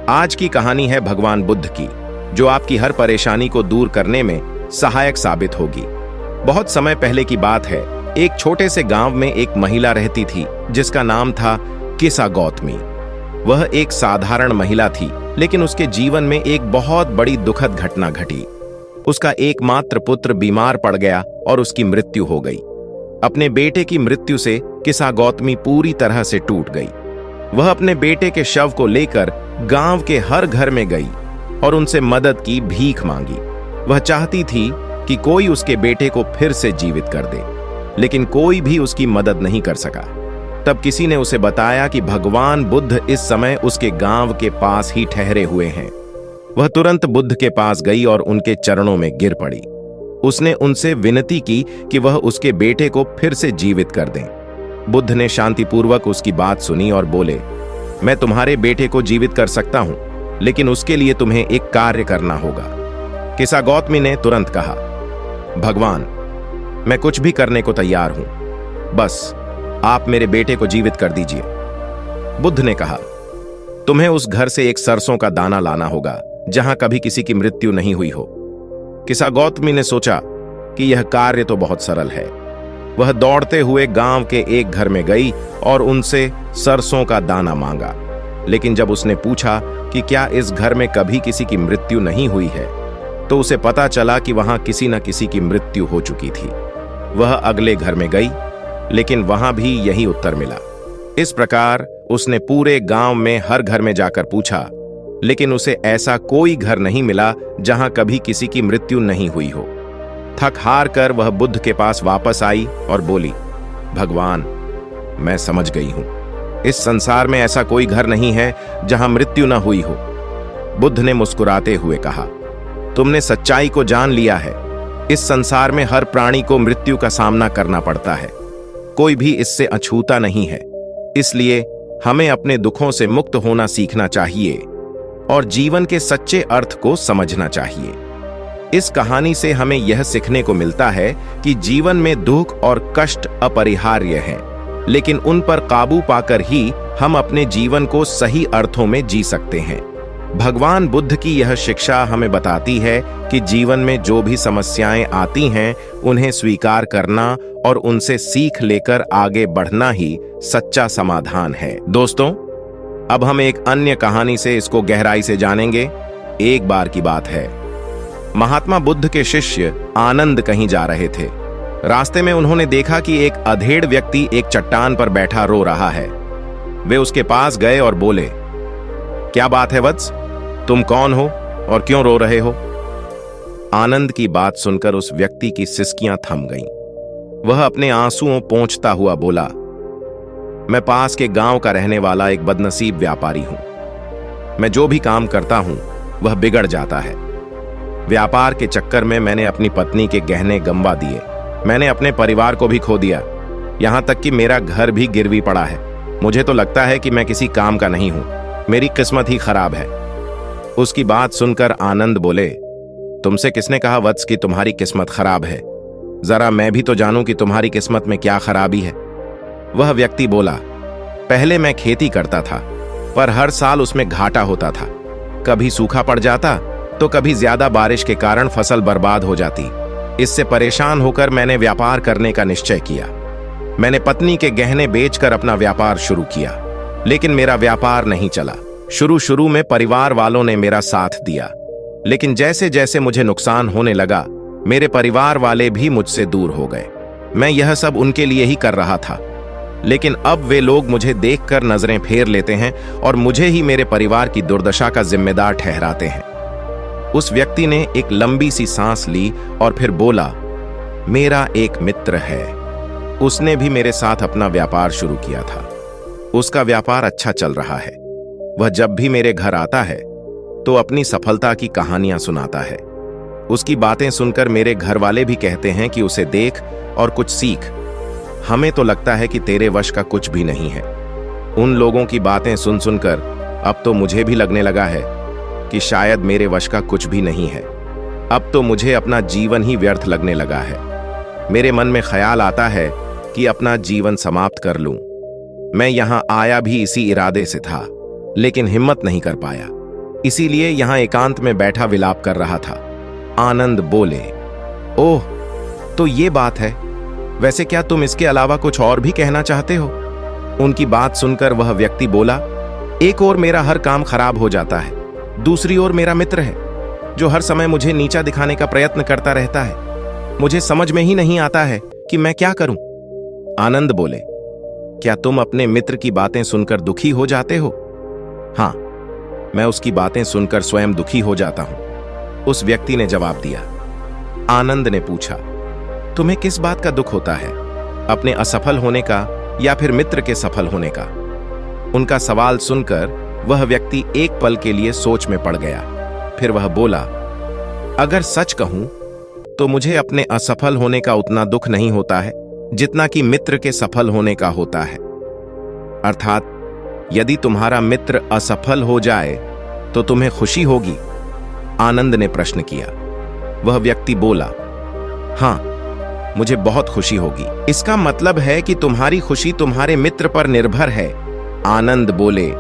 आज की कहानी है भगवान बुद्ध की, जो आपकी हर परेशानी को दूर करने में सहायक साबित होगी। बहुत समय पहले की बात है, एक छोटे से गांव में एक महिला रहती थी जिसका नाम था किसा गौतमी। वह एक साधारण महिला थी, लेकिन उसके जीवन में एक बहुत बड़ी दुखद घटना घटी। उसका एकमात्र पुत्र बीमार पड़ गया और उसकी मृत्यु हो गई। अपने बेटे की मृत्यु से किसा गौतमी पूरी तरह से टूट गई। वह अपने बेटे के शव को लेकर गांव के हर घर में गई और उनसे मदद की भीख मांगी। वह चाहती थी कि कोई उसके बेटे को फिर से जीवित कर दे, लेकिन कोई भी उसकी मदद नहीं कर सका। तब किसी ने उसे बताया कि भगवान बुद्ध इस समय उसके गांव के पास ही ठहरे हुए हैं। वह तुरंत बुद्ध के पास गई और उनके चरणों में गिर पड़ी। उसने उनसे विनती की कि वह उसके बेटे को फिर से जीवित कर दें। बुद्ध ने शांतिपूर्वक उसकी बात सुनी और बोले, मैं तुम्हारे बेटे को जीवित कर सकता हूं, लेकिन उसके लिए तुम्हें एक कार्य करना होगा। किसा गौतमी ने तुरंत कहा, भगवान, मैं कुछ भी करने को तैयार हूं, बस आप मेरे बेटे को जीवित कर दीजिए। बुद्ध ने कहा, तुम्हें उस घर से एक सरसों का दाना लाना होगा जहां कभी किसी की मृत्यु नहीं हुई हो। किसा गौतमी ने सोचा कि यह कार्य तो बहुत सरल है। वह दौड़ते हुए गांव के एक घर में गई और उनसे सरसों का दाना मांगा। लेकिन जब उसने पूछा कि क्या इस घर में कभी किसी की मृत्यु नहीं हुई है, तो उसे पता चला कि वहां किसी न किसी की मृत्यु हो चुकी थी। वह अगले घर में गई, लेकिन वहां भी यही उत्तर मिला। इस प्रकार उसने पूरे गांव में हर घर में जाकर पूछा, लेकिन उसे ऐसा कोई घर नहीं मिला जहां कभी किसी की मृत्यु नहीं हुई हो। थक हार कर वह बुद्ध के पास वापस आई और बोली, भगवान, मैं समझ गई हूं, इस संसार में ऐसा कोई घर नहीं है जहां मृत्यु न हुई हो। बुद्ध ने मुस्कुराते हुए कहा, तुमने सच्चाई को जान लिया है। इस संसार में हर प्राणी को मृत्यु का सामना करना पड़ता है, कोई भी इससे अछूता नहीं है। इसलिए हमें अपने दुखों से मुक्त होना सीखना चाहिए और जीवन के सच्चे अर्थ को समझना चाहिए। इस कहानी से हमें यह सीखने को मिलता है कि जीवन में दुख और कष्ट अपरिहार्य हैं, लेकिन उन पर काबू पाकर ही हम अपने जीवन को सही अर्थों में जी सकते हैं। भगवान बुद्ध की यह शिक्षा हमें बताती है कि जीवन में जो भी समस्याएं आती हैं, उन्हें स्वीकार करना और उनसे सीख लेकर आगे बढ़ना ही सच्चा समाधान है। दोस्तों, अब हम एक अन्य कहानी से इसको गहराई से जानेंगे। एक बार की बात है, महात्मा बुद्ध के शिष्य आनंद कहीं जा रहे थे। रास्ते में उन्होंने देखा कि एक अधेड़ व्यक्ति एक चट्टान पर बैठा रो रहा है। वे उसके पास गए और बोले, क्या बात है वत्स, तुम कौन हो और क्यों रो रहे हो? आनंद की बात सुनकर उस व्यक्ति की सिसकियां थम गईं। वह अपने आंसुओं पोंछता हुआ बोला, मैं पास के गांव का रहने वाला एक बदनसीब व्यापारी हूं। मैं जो भी काम करता हूं वह बिगड़ जाता है। व्यापार के चक्कर में मैंने अपनी पत्नी के गहने गंवा दिए, मैंने अपने परिवार को भी खो दिया, यहां तक कि मेरा घर भी गिरवी पड़ा है। मुझे तो लगता है कि मैं किसी काम का नहीं हूं, मेरी किस्मत ही खराब है। उसकी बात सुनकर आनंद बोले, तुमसे किसने कहा वत्स कि तुम्हारी किस्मत खराब है? जरा मैं भी तो जानूं कि तुम्हारी किस्मत में क्या खराबी है। वह व्यक्ति बोला, पहले मैं खेती करता था, पर हर साल उसमें घाटा होता था। कभी सूखा पड़ जाता तो कभी ज्यादा बारिश के कारण फसल बर्बाद हो जाती। इससे परेशान होकर मैंने व्यापार करने का निश्चय किया। मैंने पत्नी के गहने बेचकर अपना व्यापार शुरू किया, लेकिन मेरा व्यापार नहीं चला। शुरू में परिवार वालों ने मेरा साथ दिया, लेकिन जैसे जैसे मुझे नुकसान होने लगा, मेरे परिवार वाले भी मुझसे दूर हो गए। मैं यह सब उनके लिए ही कर रहा था, लेकिन अब वे लोग मुझे देखकर नजरें फेर लेते हैं और मुझे ही मेरे परिवार की दुर्दशा का जिम्मेदार ठहराते हैं। उस व्यक्ति ने एक लंबी सी सांस ली और फिर बोला, मेरा एक मित्र है, उसने भी मेरे साथ अपना व्यापार शुरू किया था। उसका व्यापार अच्छा चल रहा है। वह जब भी मेरे घर आता है तो अपनी सफलता की कहानियां सुनाता है। उसकी बातें सुनकर मेरे घर वाले भी कहते हैं कि उसे देख और कुछ सीख। हमें तो लगता है कि तेरे वश का कुछ भी नहीं है। उन लोगों की बातें सुन सुनकर अब तो मुझे भी लगने लगा है कि शायद मेरे वश का कुछ भी नहीं है। अब तो मुझे अपना जीवन ही व्यर्थ लगने लगा है। मेरे मन में ख्याल आता है कि अपना जीवन समाप्त कर लूं। मैं यहां आया भी इसी इरादे से था, लेकिन हिम्मत नहीं कर पाया। इसीलिए यहां एकांत में बैठा विलाप कर रहा था। आनंद बोले, ओह, तो ये बात है। वैसे क्या तुम इसके अलावा कुछ और भी कहना चाहते हो? उनकी बात सुनकर वह व्यक्ति बोला, एक ओर मेरा हर काम खराब हो जाता है, दूसरी ओर मेरा मित्र है जो हर समय मुझे नीचा दिखाने का प्रयत्न करता रहता है। मुझे समझ में ही नहीं आता है कि मैं क्या करूं। आनंद बोले, क्या तुम अपने मित्र की बातें सुनकर दुखी हो जाते हो? हां, मैं उसकी बातें सुनकर स्वयं दुखी हो जाता हूं, उस व्यक्ति ने जवाब दिया। आनंद ने पूछा, तुम्हें किस बात का दुख होता है, अपने असफल होने का या फिर मित्र के सफल होने का? उनका सवाल सुनकर वह व्यक्ति एक पल के लिए सोच में पड़ गया। फिर वह बोला, अगर सच कहूं तो मुझे अपने असफल होने का उतना दुख नहीं होता है जितना कि मित्र के सफल होने का होता है। अर्थात यदि तुम्हारा मित्र असफल हो जाए तो तुम्हें खुशी होगी? आनंद ने प्रश्न किया। वह व्यक्ति बोला, हां, मुझे बहुत खुशी होगी। इसका मतलब है कि तुम्हारी खुशी तुम्हारे मित्र पर निर्भर है। आनंद बोले,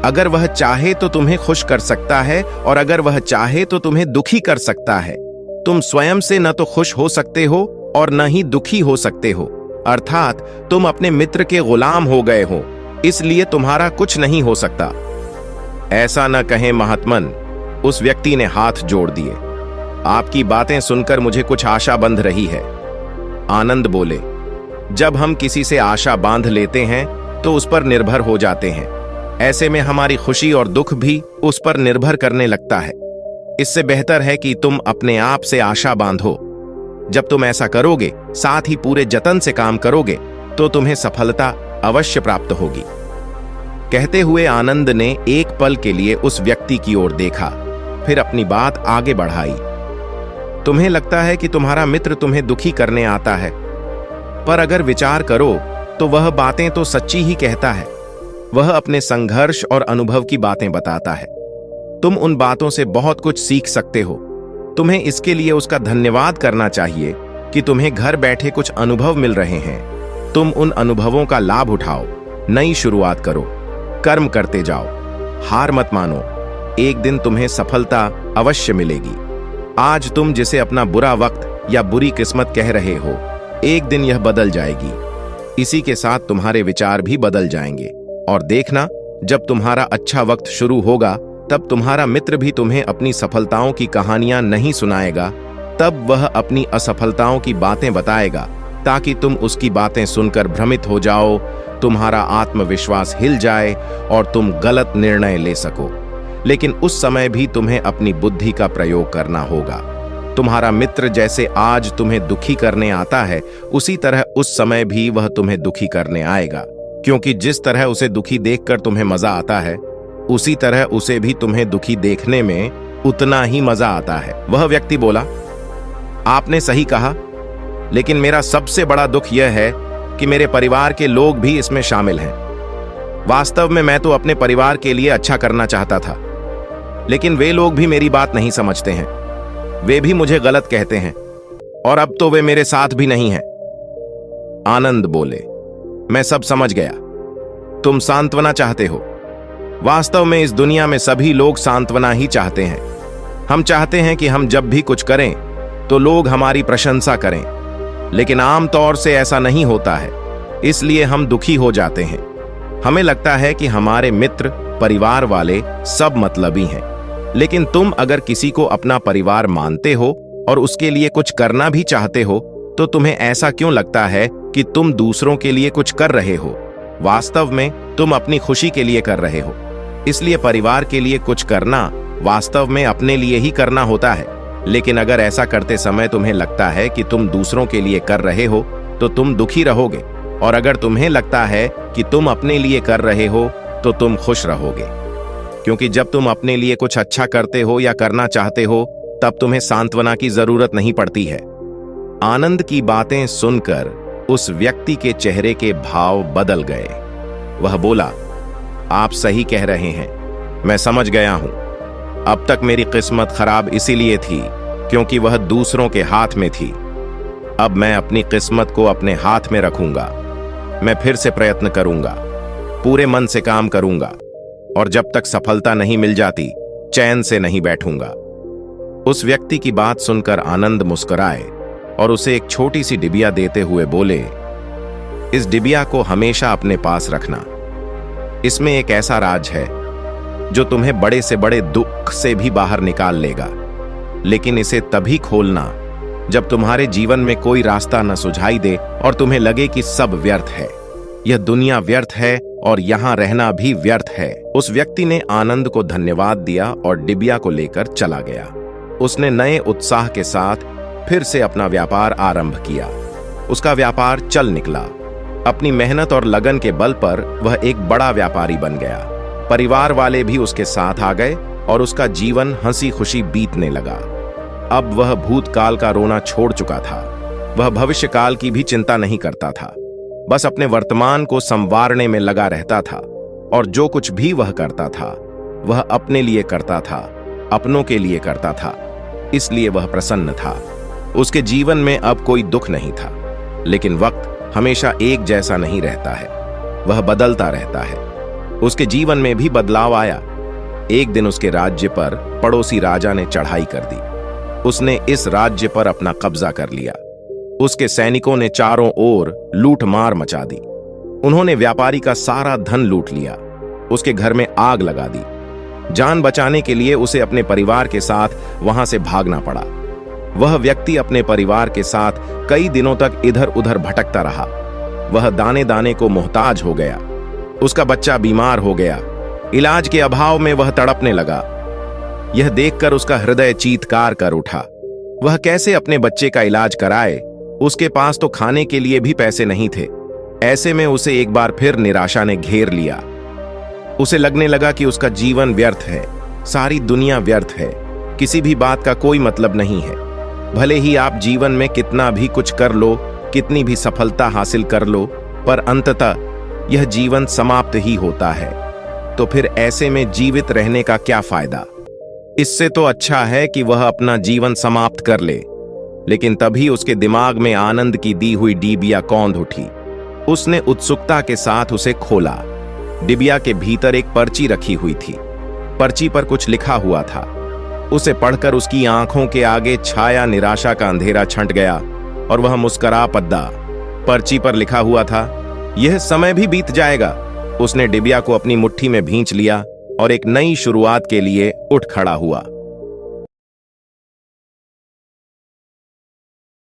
अगर वह चाहे तो तुम्हें खुश कर सकता है और अगर वह चाहे तो तुम्हें दुखी कर सकता है। तुम स्वयं से न तो खुश हो सकते हो और न ही दुखी हो सकते हो। अर्थात तुम अपने मित्र के गुलाम हो गए हो, इसलिए तुम्हारा कुछ नहीं हो सकता। ऐसा न कहें महात्मन, उस व्यक्ति ने हाथ जोड़ दिए। आपकी बातें सुनकर मुझे कुछ आशा बंध रही है। आनंद बोले, जब हम किसी से आशा बांध लेते हैं तो उस पर निर्भर हो जाते हैं। ऐसे में हमारी खुशी और दुख भी उस पर निर्भर करने लगता है। इससे बेहतर है कि तुम अपने आप से आशा बांधो। जब तुम ऐसा करोगे, साथ ही पूरे जतन से काम करोगे, तो तुम्हें सफलता अवश्य प्राप्त होगी। कहते हुए आनंद ने एक पल के लिए उस व्यक्ति की ओर देखा, फिर अपनी बात आगे बढ़ाई। तुम्हें लगता है कि तुम्हारा मित्र तुम्हें दुखी करने आता है, पर अगर विचार करो तो वह बातें तो सच्ची ही कहता है। वह अपने संघर्ष और अनुभव की बातें बताता है। तुम उन बातों से बहुत कुछ सीख सकते हो। तुम्हें इसके लिए उसका धन्यवाद करना चाहिए कि तुम्हें घर बैठे कुछ अनुभव मिल रहे हैं। तुम उन अनुभवों का लाभ उठाओ, नई शुरुआत करो, कर्म करते जाओ, हार मत मानो। एक दिन तुम्हें सफलता अवश्य मिलेगी। आज तुम जिसे अपना बुरा वक्त या बुरी किस्मत कह रहे हो, एक दिन यह बदल जाएगी। इसी के साथ तुम्हारे विचार भी बदल जाएंगे। और देखना, जब तुम्हारा अच्छा वक्त शुरू होगा तब तुम्हारा मित्र भी तुम्हें अपनी सफलताओं की कहानियां नहीं सुनाएगा, तब वह अपनी असफलताओं की बातें बताएगा ताकि तुम उसकी बातें सुनकर भ्रमित हो जाओ, तुम्हारा आत्मविश्वास हिल जाए और तुम गलत निर्णय ले सको। लेकिन उस समय भी तुम्हें अपनी बुद्धि का प्रयोग करना होगा। तुम्हारा मित्र जैसे आज तुम्हें दुखी करने आता है, उसी तरह उस समय भी वह तुम्हें दुखी करने आएगा, क्योंकि जिस तरह उसे दुखी देखकर तुम्हें मजा आता है, उसी तरह उसे भी तुम्हें दुखी देखने में उतना ही मजा आता है। वह व्यक्ति बोला, आपने सही कहा, लेकिन मेरा सबसे बड़ा दुख यह है कि मेरे परिवार के लोग भी इसमें शामिल हैं। वास्तव में मैं तो अपने परिवार के लिए अच्छा करना चाहता था, लेकिन वे लोग भी मेरी बात नहीं समझते हैं। वे भी मुझे गलत कहते हैं और अब तो वे मेरे साथ भी नहीं हैं। आनंद बोले, मैं सब समझ गया। तुम सांत्वना चाहते हो। वास्तव में इस दुनिया में सभी लोग सांत्वना ही चाहते हैं। हम चाहते हैं कि हम जब भी कुछ करें तो लोग हमारी प्रशंसा करें, लेकिन आमतौर से ऐसा नहीं होता है, इसलिए हम दुखी हो जाते हैं। हमें लगता है कि हमारे मित्र, परिवार वाले सब मतलबी हैं। लेकिन तुम अगर किसी को अपना परिवार मानते हो और उसके लिए कुछ करना भी चाहते हो, तो तुम्हें ऐसा क्यों लगता है कि तुम दूसरों के लिए कुछ कर रहे हो? वास्तव में तुम अपनी खुशी के लिए कर रहे हो। इसलिए परिवार के लिए कुछ करना वास्तव में अपने लिए ही करना होता है। लेकिन अगर ऐसा करते समय तुम्हें लगता है कि तुम दूसरों के लिए कर रहे हो, तो तुम दुखी रहोगे, और अगर तुम्हें लगता है कि तुम अपने लिए कर रहे हो तो तुम खुश रहोगे। क्योंकि जब तुम अपने लिए कुछ अच्छा करते हो या करना चाहते हो, तब तुम्हें सांत्वना की जरूरत नहीं पड़ती है। आनंद की बातें सुनकर उस व्यक्ति के चेहरे के भाव बदल गए। वह बोला, आप सही कह रहे हैं, मैं समझ गया हूं। अब तक मेरी किस्मत खराब इसीलिए थी क्योंकि वह दूसरों के हाथ में थी। अब मैं अपनी किस्मत को अपने हाथ में रखूंगा। मैं फिर से प्रयत्न करूंगा, पूरे मन से काम करूंगा, और जब तक सफलता नहीं मिल जाती चैन से नहीं बैठूंगा। उस व्यक्ति की बात सुनकर आनंद मुस्कुराए और उसे एक छोटी सी डिबिया देते हुए बोले, इस डिबिया को हमेशा अपने पास रखना। इसमें एक ऐसा राज है जो तुम्हें बड़े से बड़े दुख से भी बाहर निकाल लेगा, लेकिन इसे तभी खोलना जब तुम्हारे जीवन में कोई रास्ता न सुझाई दे और तुम्हें लगे कि सब व्यर्थ है, यह दुनिया व्यर्थ है और यहां रहना भी व्यर्थ है। उस व्यक्ति ने आनंद को धन्यवाद दिया और डिबिया को लेकर चला गया। उसने नए उत्साह के साथ फिर से अपना व्यापार आरंभ किया। उसका व्यापार चल निकला। अपनी मेहनत और लगन के बल पर वह एक बड़ा व्यापारी बन गया। परिवार वाले भी उसके साथ आ गए और उसका जीवन हंसी खुशी बीतने लगा। अब वह भूतकाल का रोना छोड़ चुका था। वह भविष्यकाल की भी चिंता नहीं करता था, बस अपने वर्तमान को संवारने में लगा रहता था। और जो कुछ भी वह करता था वह अपने लिए करता था, अपनों के लिए करता था, इसलिए वह प्रसन्न था। उसके जीवन में अब कोई दुख नहीं था। लेकिन वक्त हमेशा एक जैसा नहीं रहता है, वह बदलता रहता है। उसके जीवन में भी बदलाव आया। एक दिन उसके राज्य पर पड़ोसी राजा ने चढ़ाई कर दी। उसने इस राज्य पर अपना कब्जा कर लिया। उसके सैनिकों ने चारों ओर लूट मार मचा दी। उन्होंने व्यापारी का सारा धन लूट लिया। उसके घर में आग लगा दी। जान बचाने के लिए उसे अपने परिवार के साथ वहां से भागना पड़ा। वह व्यक्ति अपने परिवार के साथ कई दिनों तक इधर उधर भटकता रहा। वह दाने दाने को मोहताज हो गया। उसका बच्चा बीमार हो गया। इलाज के अभाव में वह तड़पने लगा। यह देखकर उसका हृदय चीत्कार कर उठा। वह कैसे अपने बच्चे का इलाज कराए? उसके पास तो खाने के लिए भी पैसे नहीं थे। ऐसे में उसे एक बार फिर निराशा ने घेर लिया। उसे लगने लगा कि उसका जीवन व्यर्थ है, सारी दुनिया व्यर्थ है, किसी भी बात का कोई मतलब नहीं है। भले ही आप जीवन में कितना भी कुछ कर लो, कितनी भी सफलता हासिल कर लो, पर अंततः यह जीवन समाप्त ही होता है। तो फिर ऐसे में जीवित रहने का क्या फायदा? इससे तो अच्छा है कि वह अपना जीवन समाप्त कर ले। लेकिन तभी उसके दिमाग में आनंद की दी हुई डिबिया कौंध उठी। उसने उत्सुकता के साथ उसे खोला। डिबिया के भीतर एक पर्ची रखी हुई थी। पर्ची पर कुछ लिखा हुआ था। उसे पढ़कर उसकी आंखों के आगे छाया निराशा का अंधेरा छंट गया और वह मुस्कुरा पद्दा। पर्ची पर लिखा हुआ था, यह समय भी बीत जाएगा। उसने डिबिया को अपनी मुट्ठी में भींच लिया और एक नई शुरुआत के लिए उठ खड़ा हुआ।